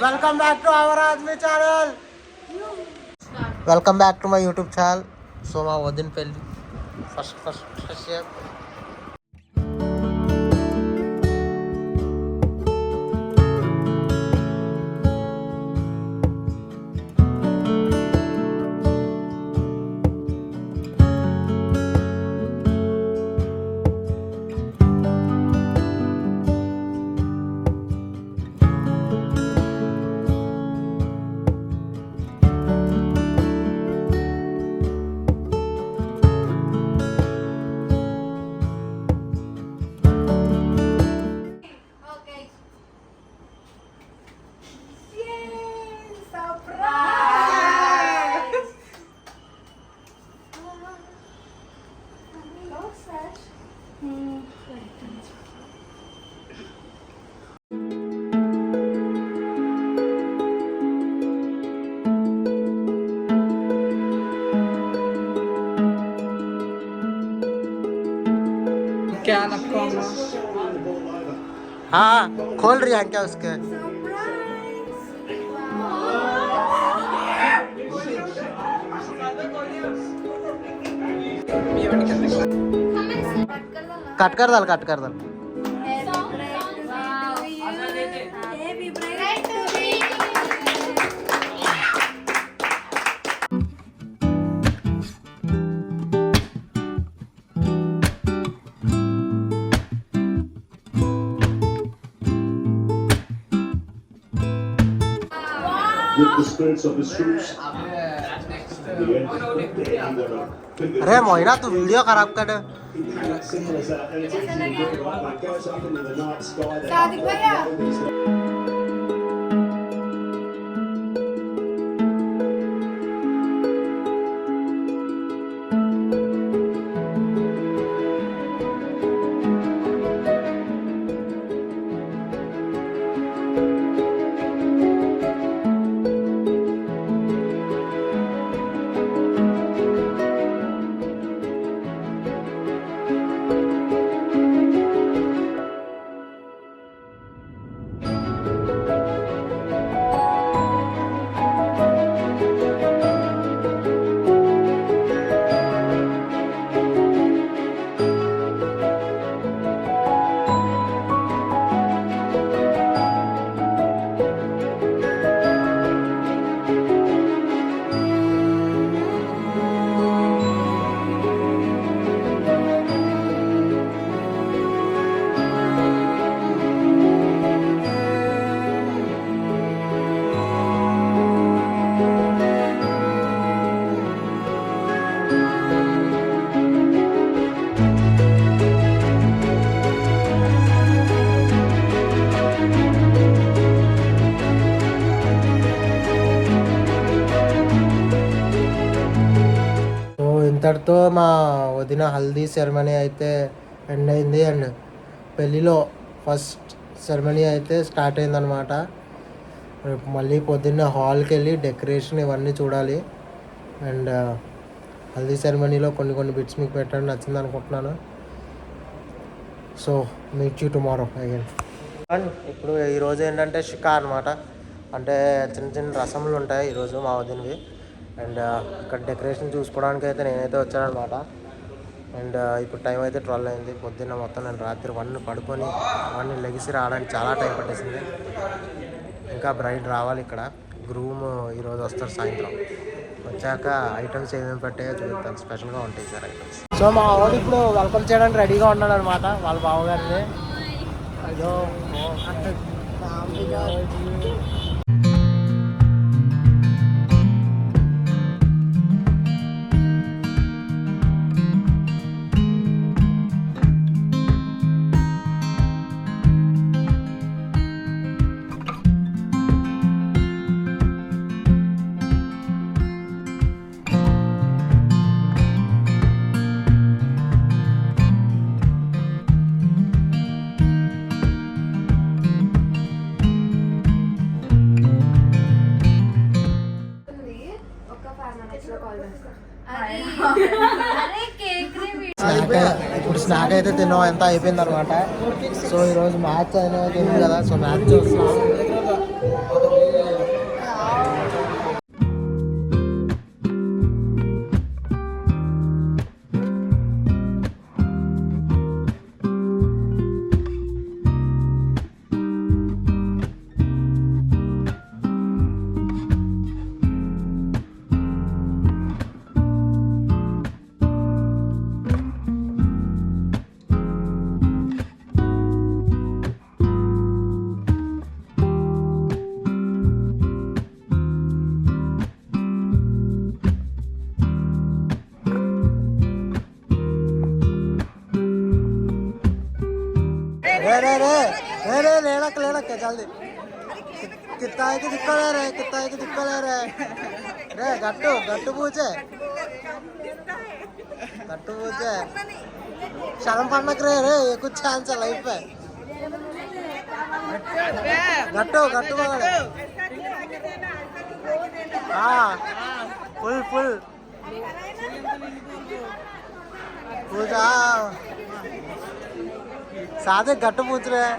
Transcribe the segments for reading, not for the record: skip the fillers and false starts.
Welcome back to our Aadmi channel. Welcome back to my YouTube channel. So మా వదిన పెళ్ళి first क्या रखा हाँ खोल रही है क्या उसके कट कर दल with the spirits of his troops. अरे मोइना तू वीडियो खराब कर ఇంతటితో మా వదిన హల్దీ సెరమనీ అయితే ఎండ్ అయింది. అండ్ పెళ్ళిలో ఫస్ట్ సెరమనీ అయితే స్టార్ట్ అయిందనమాట. మళ్ళీ పొద్దున్న హాల్కి వెళ్ళి డెకరేషన్ ఇవన్నీ చూడాలి. అండ్ హల్దీ సెరమనీలో కొన్ని బిట్స్ మీకు పెట్టడం నచ్చింది అనుకుంటున్నాను. So meet you tomorrow again. And ఇప్పుడు ఈరోజు ఏంటంటే షికా అనమాట. అంటే చిన్న రసములు ఉంటాయి ఈరోజు మా వదినవి. అండ్ ఇక్కడ డెకరేషన్ చూసుకోవడానికి అయితే నేనైతే వచ్చానమాట. అండ్ ఇప్పుడు టైం అయితే 12 అయింది. పొద్దున్న మొత్తం నేను రాత్రి 1 పడుకొని 1 లెగిసి రావడానికి చాలా టైం పట్టేసింది. ఇంకా బ్రైడ్ రావాలి. ఇక్కడ గ్రూమ్ ఈరోజు వస్తారు సాయంత్రం. వచ్చాక ఐటమ్స్ ఏమేమి పట్టాయో చూస్తాను. స్పెషల్గా ఉంటాయి సార్ ఐటమ్స్. సో మా వాడు ఇప్పుడు వెల్కమ్ చేయడానికి రెడీగా ఉన్నాడు అనమాట వాళ్ళ బావగారిని. అయ్యో ఇప్పుడు స్నాక్ అయితే తిన్నాం, ఎంత అయిపోయింది అనమాట. సో ఈరోజు మ్యాచ్ అనేది ఉంది కదా, సో మ్యాచ్ చూస్తున్నాం. जल्दी कितना है कि दिक्कत है रे कितना है कि दिक्कत है रे गट्टू गट्टू पूछे शर्म पड़नक रे ये कुछ चांस है लाइफ पे गट्टू गट्टू मगड़े हाँ फुल फुल पूछा सादे गट्टू पूछ रहे हैं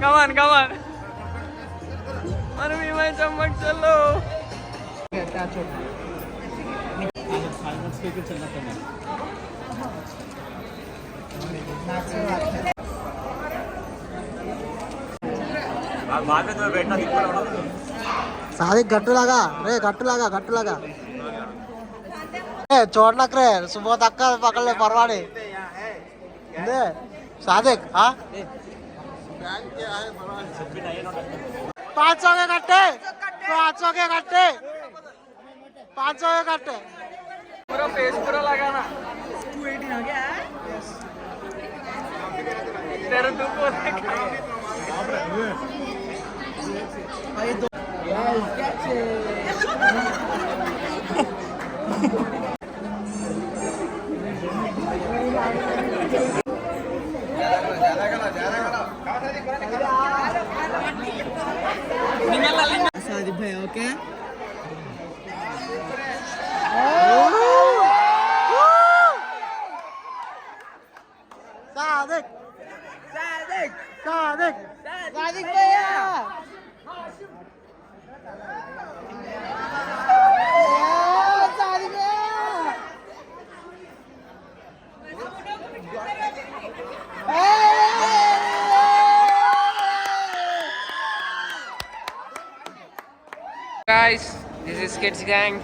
Kawan, kawan. Mari main चमक चलो. सादिक गट्टू लगा रे गट्टू लगा छोड़ना रे सुबह तक पकड़ ले परवाड़ी सादिक हाँ 500 के कट्टे 500 के कट्टे 500 के कट्टे पूरा फेस पूरा लगाना 218 हो गया तेरे दुख हो सादिक भाई ओके सादिक भैया Guys, this is Kids Gang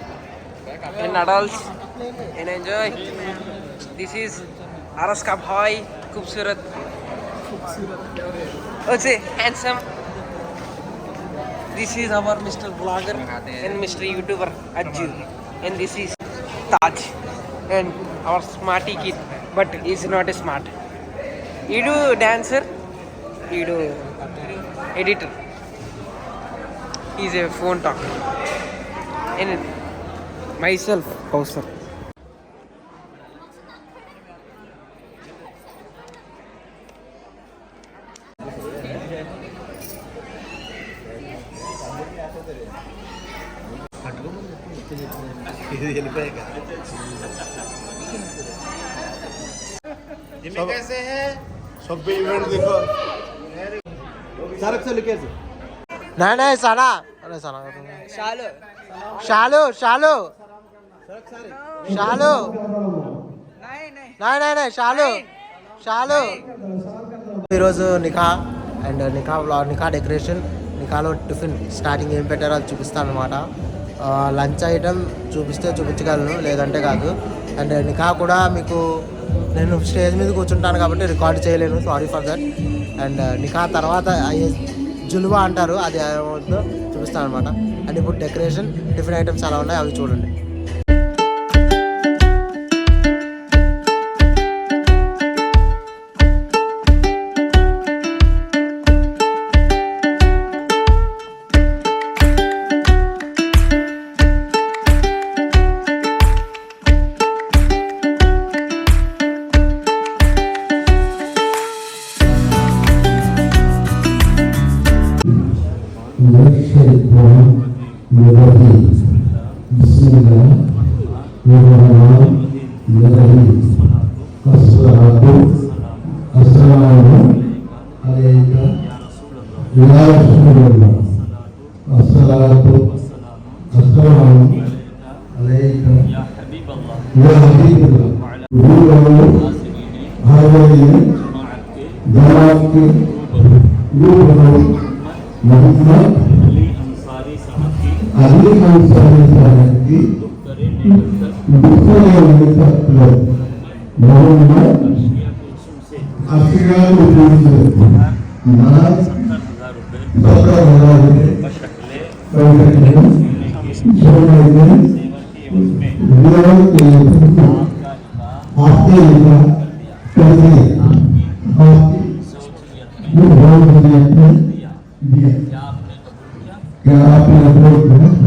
and adults and enjoy. This is Araska Bhai, Khubsurat. Okay, handsome. This is our Mr. Vlogger and Mr. YouTuber Ajju, and this is Taj and our smarty kid, but he's not a smart. You do dancer, you do editor. He's a phone talker. And myself, Kausar. कैसे है सब पे event देखो सारक से लिखे से नहीं साना अरे साना शालू शालू ఈరోజు నిఖా అండ్ నిఖా డెకరేషన్ నిఖాలో టిఫిన్ స్టార్టింగ్ ఏం పెట్టారో అది చూపిస్తాను అనమాట. లంచ్ ఐటమ్ చూపిస్తే చూపించగలను, లేదంటే కాదు. అండ్ నిఖా కూడా మీకు నేను స్టేజ్ మీద కూర్చుంటాను కాబట్టి రికార్డ్ చేయలేను, sorry for that. And nikah తర్వాత అయ్యే జులువా అంటారు, అది ఏమవుతుందో చూపిస్తాను అనమాట. అండ్ ఇప్పుడు డెకరేషన్ టిఫిన్ ఐటమ్స్ ఎలా ఉన్నాయి అవి చూడండి. الصلاة والسلام عليك يا حبيب الله هذه جماعة محمد علي أنصاري साहब मोहम्मद अफगान नाज 17,000 क्या आपने कबूल किया? क्या आपने कबूल किया?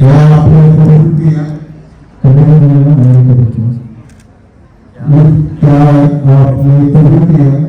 क्या आपने कबूल किया?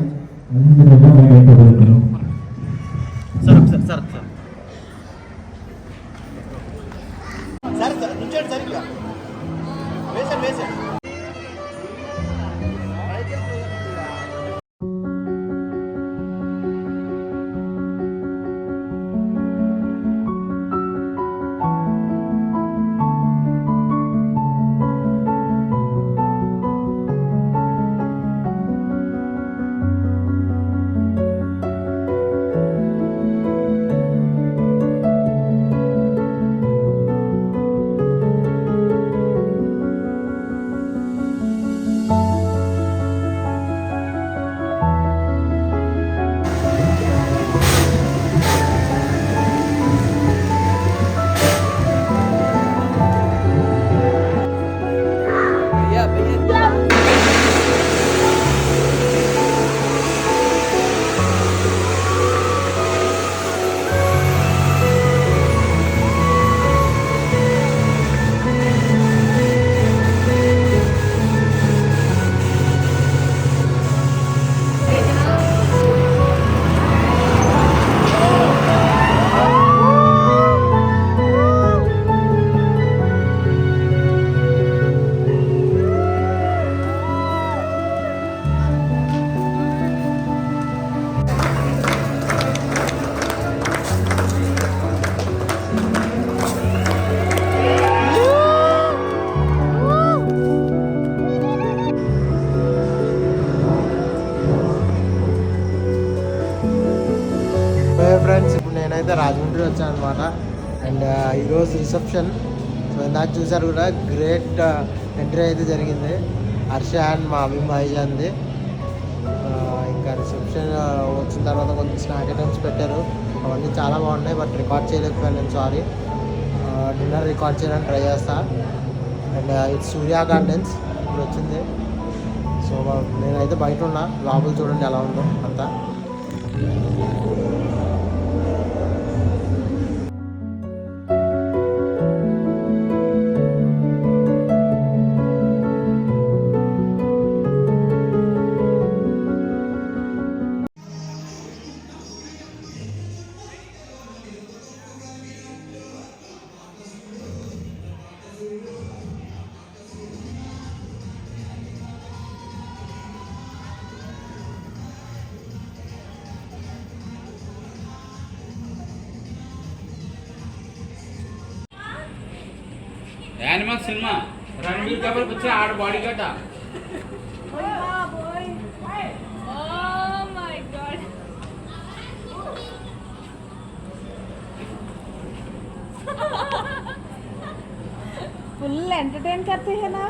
ఫ్రెండ్స్ ఇప్పుడు నేనైతే రాజమండ్రి వచ్చాను అనమాట. అండ్ ఈరోజు రిసెప్షన్. సో ఇందాక చూసారు కూడా గ్రేట్ ఎంట్రీ అయితే జరిగింది హర్ష అండ్ మా అభిమ్ భాయిజాన్ది. ఇంకా రిసెప్షన్ వచ్చిన తర్వాత కొంచెం స్నాక్ ఐటమ్స్ పెట్టారు, అవన్నీ చాలా బాగున్నాయి. బట్ రికార్డ్ చేయలేకపోయాను నేను, సారీ. డిన్నర్ రికార్డ్ చేయడానికి ట్రై చేస్తా. అండ్ ఇది సూర్య గార్డెన్స్ ఇప్పుడు వచ్చింది. సో నేనైతే బయట ఉన్నా, లోపల చూడండి ఎలా ఉందో అంతా. యానిమల్ సినిమా రణబీర్ కపూర్ వచ్చి ఆడ బాడీ కట్ట फुल एंटरटेन करते हैं ना.